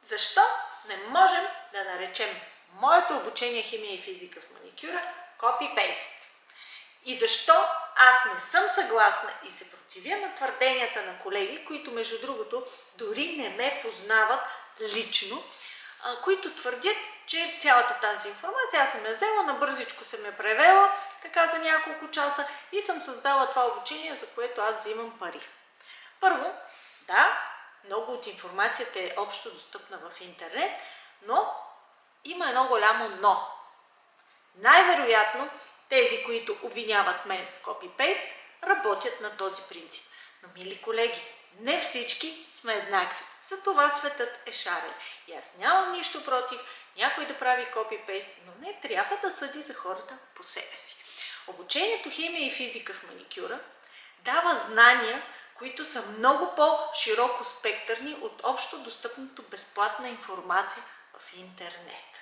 Защо не можем да наречем моето обучение химия и физика в маникюра копи-пейст? И защо аз не съм съгласна и се противя на твърденията на колеги, които между другото дори не ме познават лично, които твърдят, че цялата тази информация аз съм я взела, набързичко съм я превела, така за няколко часа и съм създала това обучение, за което аз взимам пари. Първо, да, много от информацията е общо достъпна в интернет, но има едно голямо но. Най-вероятно тези, които обвиняват мен в копи-пейст, работят на този принцип. Но, мили колеги, не всички сме еднакви. Затова светът е шарен. И аз нямам нищо против някой да прави копи-пейст, но не трябва да съди за хората по себе си. Обучението химия и физика в маникюра дава знания, които са много по-широко спектърни от общо достъпната безплатна информация в интернет.